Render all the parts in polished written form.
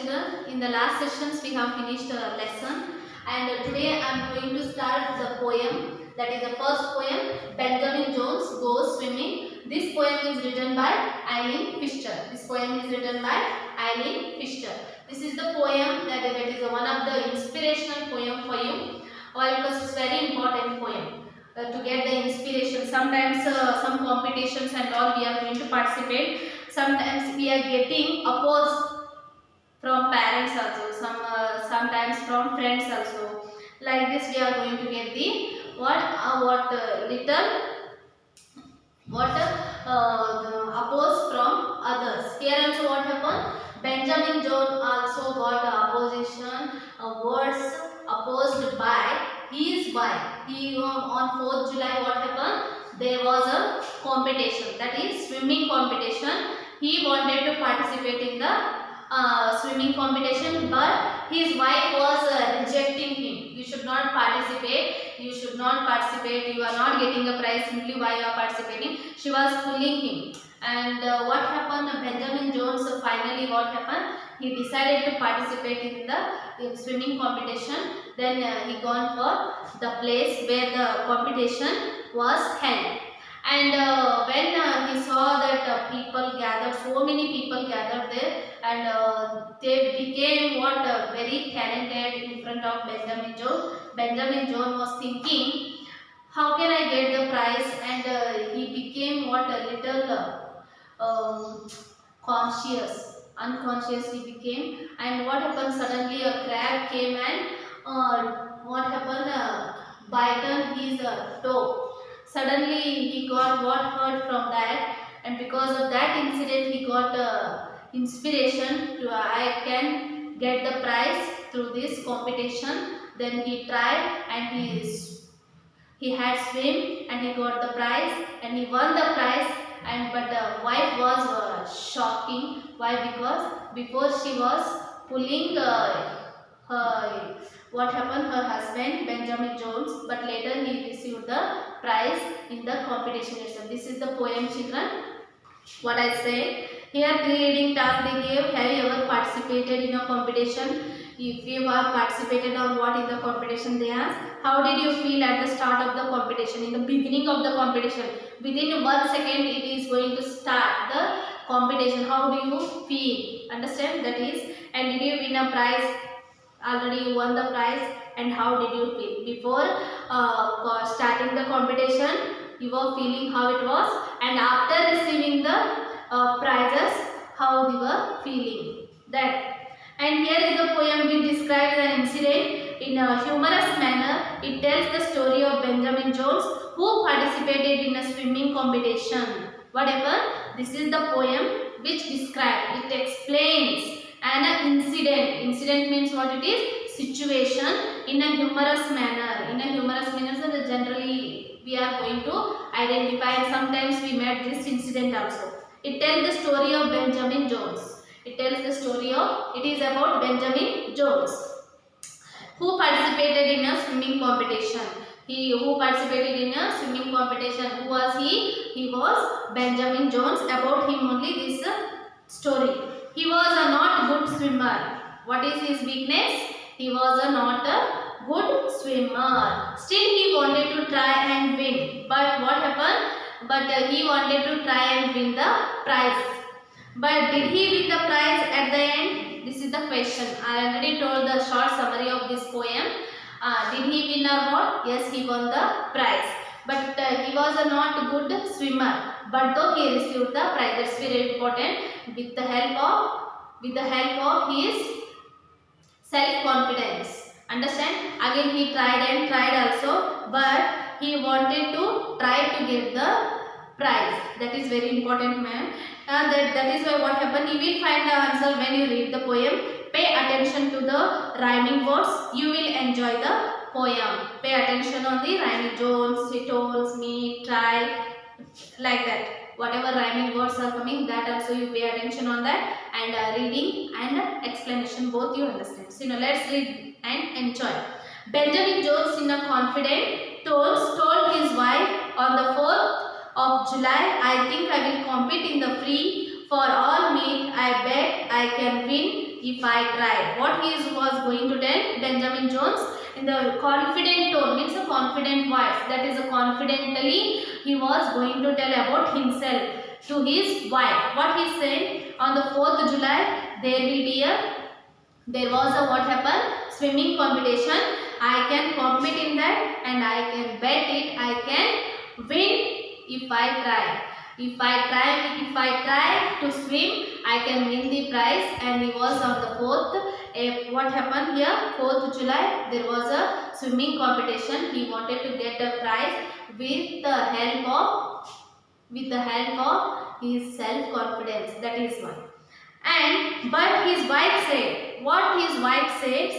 children. In the last sessions we have finished a lesson, and today I am going to start the poem. That is the first poem, Benjamin Jones Goes Swimming. This poem is written by Eileen Fisher. This poem is written by Eileen Fisher. This is the poem that is one of the inspirational poem for you. Why? Because it's very important poem. To get the inspiration. Sometimes some competitions and all we are going to participate. Sometimes we are getting opposed from parents also. Sometimes from friends also. Like this, we are going to get the oppose from others. Here also what happened? Benjamin Jones also got opposition words opposed by his wife. He on 4th July what happened? There was a competition, that is swimming competition. He wanted to participate in the swimming competition, but his wife was rejecting him. You should not participate. You should not participate. You are not getting a prize simply why you are participating. She was pulling him. And what happened? Benjamin Jones finally what happened? He decided to participate in the swimming competition. Then he gone for the place where the competition was held. And when he saw that people gathered, so many people gathered there, and they became very talented in front of Benjamin Jones. Benjamin Jones was thinking, how can I get the prize? And he became a little unconscious he became. And what happened? Suddenly a crab came and what happened? Bitten his toe. Suddenly he got hurt from that, and because of that incident he got inspiration to I can get the prize through this competition. Then he tried and he had swim and he got the prize and he won the prize. And but the wife was shocking. Why? Because before she was pulling her, what happened? Her husband Benjamin Jones, but later he received the prize in the competition itself. This is the poem, children. What I say here, 3 reading task they gave. Have you ever participated in a competition? If you have participated or what in the competition they asked, how did you feel at the start of the competition, in the beginning of the competition? Within 1 second it is going to start the competition. How do you feel? Understand that is. And did you win a prize? Already you won the prize. And how did you feel before starting the competition? You were feeling how it was, and after receiving the prizes, how you were feeling that. And here is the poem. We describe the incident in a humorous manner. It tells the story of Benjamin Jones who participated in a swimming competition. Whatever, this is the poem which describes, it explains an incident. Incident means what it is? Situation in a humorous manner. In a humorous manner, so generally we are going to identify, and sometimes we met this incident also. It tells the story of Benjamin Jones. It tells the story of, it is about Benjamin Jones who participated in a swimming competition. Who participated in a swimming competition. Who was he? He was Benjamin Jones. About him only this story. He was a not good swimmer. What is his weakness? He was not a good swimmer. Still he wanted to try and win. But what happened? But he wanted to try and win the prize. But did he win the prize at the end? This is the question. I already told the short summary of this poem. Did he win or not? Yes, he won the prize. But he was a not good swimmer. But though he received the prize, that's very important. With the help of his self-confidence. Understand? Again he tried and tried also, but he wanted to try to get the prize. That is very important, man. That is why what happened, you will find the answer when you read the poem. Pay attention to the rhyming words. You will enjoy the poem. Pay attention on the rhyming. Jones, tones, me, try, like that. Whatever rhyming words are coming, that also you pay attention on that, and reading and explanation both you understand. So now let's read and enjoy. Benjamin Jones in a confident tones told his wife on the 4th of July, I think I will compete in the free For all meat, I bet I can win if I try. What he was going to tell Benjamin Jones in the confident tone, means a confident voice. That is a confidently he was going to tell about himself to his wife. What he said, on the 4th July there was a what happened, swimming competition. I can compete in that and I can bet it I can win if I try. If I try to swim, I can win the prize. And he was on the 4th. What happened here? 4th July, there was a swimming competition. He wanted to get a prize with the help of his self-confidence. That is one. And but his wife said, what his wife said,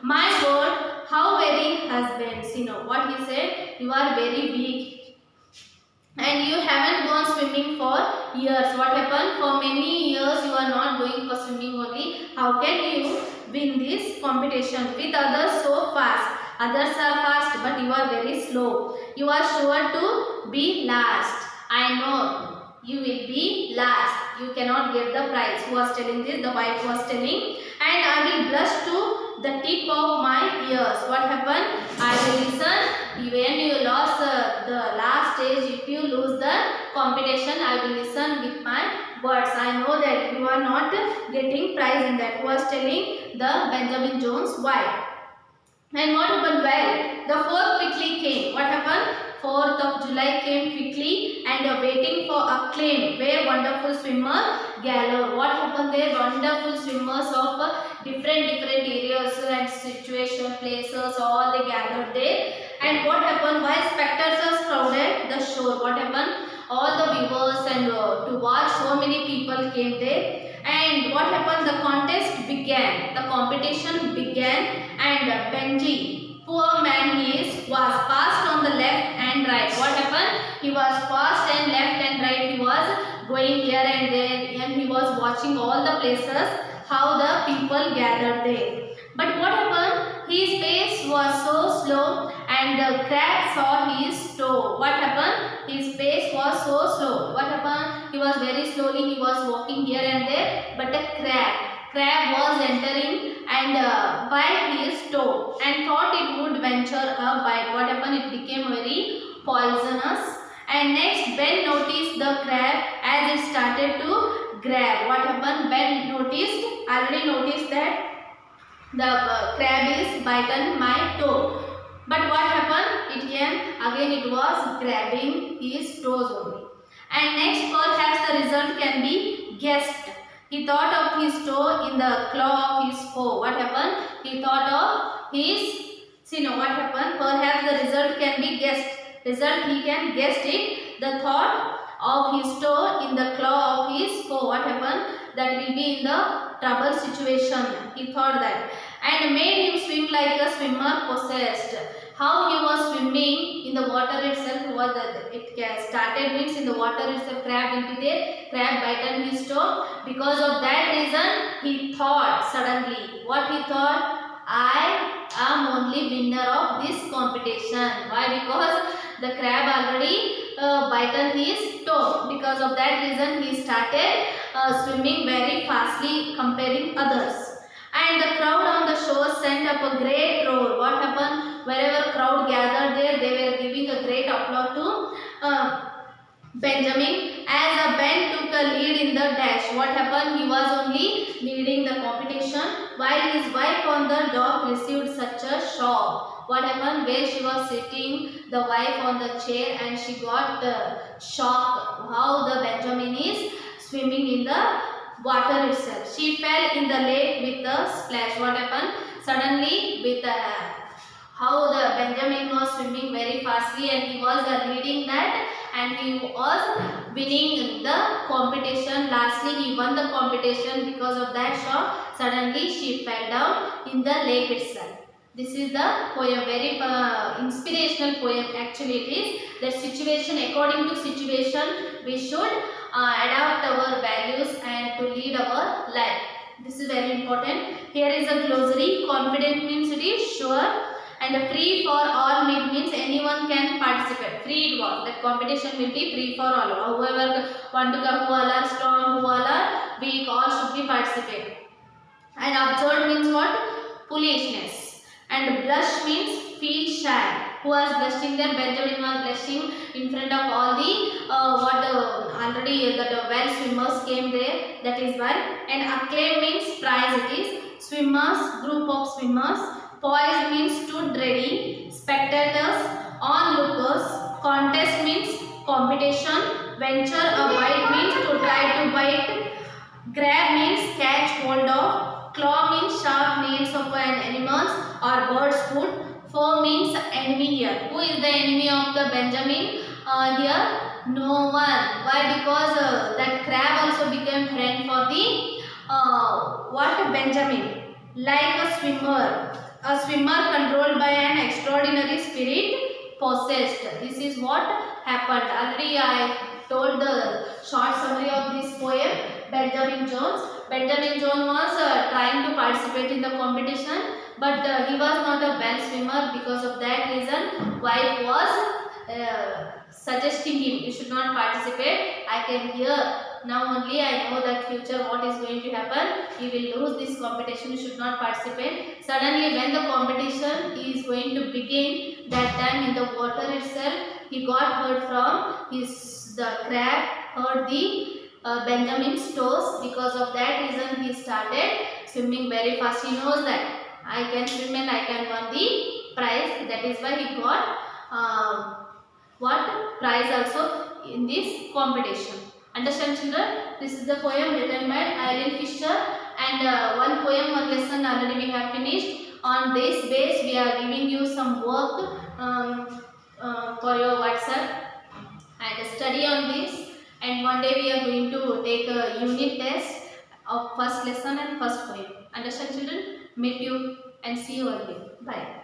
my God, how very husband, what he said, you are very weak and you haven't gone swimming for years. What happened? For many years you are not going for swimming only. How can you win this competition with others so fast? Others are fast but you are very slow. You are sure to be last. I know you will be last. You cannot get the prize. Who was telling this? The wife was telling. And I will blush to the tip of my ears. What happened? I will listen. When you lost the last stage, if you lose the competition, I will listen with my words. I know that you are not getting prize in that. Who was telling the Benjamin Jones wife. And what happened? Well, the 4th quickly came. What happened? 4th of July came quickly and waiting for acclaim where wonderful swimmer galore. What happened there? Wonderful swimmers of different areas and situation, places, all they gathered there. And what happened? While spectators crowded the shore, what happened? All the viewers and to watch, so many people came there. And what happened? The contest began. The competition began and Benji, poor man he is, was passed on the left and right. What happened? He was passed and left and right. He was going here and there and he was watching all the places, how the people gathered there. But what happened? His pace was so slow and the crab saw his toe. What happened? His pace was so slow. What happened? He was very slowly, he was walking here and there, but a crab was entering and bite his toe and thought it would venture a bite. What happened? It became very poisonous. And next Ben noticed the crab as it started to grab. What happened? Ben already noticed that the crab is bitten my toe. But what happened? It was grabbing his toes only. And next perhaps the result can be guessed. He thought of his toe in the claw of his foe. What happened? He thought of his, what happened? Perhaps the result can be guessed. He can guess it. The thought of his toe in the claw of his foe. What happened? That will be in the trouble situation. He thought that. And made him swim like a swimmer possessed. How he was swimming in the water itself, it started means in the water itself, crab will be there, crab bitten his toe. Because of that reason, he thought suddenly, what he thought? I am only winner of this competition. Why? Because the crab already bitten his toe. Because of that reason, he started swimming very fastly comparing others. And the crowd on the shore sent up a great roar. What happened? Wherever crowd gathered there, they were giving a great applause to Benjamin as Ben took a lead in the dash. What happened? He was only leading the competition while his wife on the dock received such a shock. What happened? Where she was sitting, the wife on the chair, and she got shocked how the Benjamin is swimming in the water itself. She fell in the lake with a splash. What happened? Suddenly, with how the Benjamin was swimming very fastly and he was leading that and he was winning the competition. Lastly, he won the competition. Because of that shock, suddenly she fell down in the lake itself. This is the poem, very inspirational poem actually it is. That situation, according to situation, we should adapt our values and to lead our life. This is very important. Here is a glossary. Confident means it is sure. And free for all means anyone can participate. Free it was. That competition will be free for all. Whoever want to come, who all are strong, who all are weak, all should be participate. And absurd means what? Foolishness. And blush means feel shy. Who was blushing there? Benjamin was blushing in front of all the already the well swimmers came there. That is why. And acclaim means prize. It is swimmers, group of swimmers. Poised means stood ready. Spectators, onlookers. Contest means competition. Venture a bite means to try to bite. Grab means catch hold of. Claw means sharp nails of an animal's or bird's foot. Foe means enemy here. Who is the enemy of the Benjamin? Here, no one. Why? Because that crab also became friend for the what? Benjamin. Like a swimmer controlled by an extraordinary spirit possessed. This is what happened. Already I told the short summary of this poem. Benjamin Jones. Benjamin Jones was trying to participate in the competition, but he was not a well swimmer. Because of that reason, wife was suggesting him, you should not participate. I can hear now only. I know that future what is going to happen. He will lose this competition. You should not participate. Suddenly, when the competition is going to begin, that time in the water itself, he got hurt from the crab hurt the Benjamin's toes. Because of that reason, he started swimming very fast. He knows that I can swim and I can win the prize. That is why he got what prize also in this competition. Understand, children? This is the poem written by Eileen Fisher, and one poem, one lesson already we have finished. On this base, we are giving you some work for your WhatsApp, and study on this. And one day we are going to take a unit test of first lesson and first poem. Understand, children? Meet you and see you again. Bye.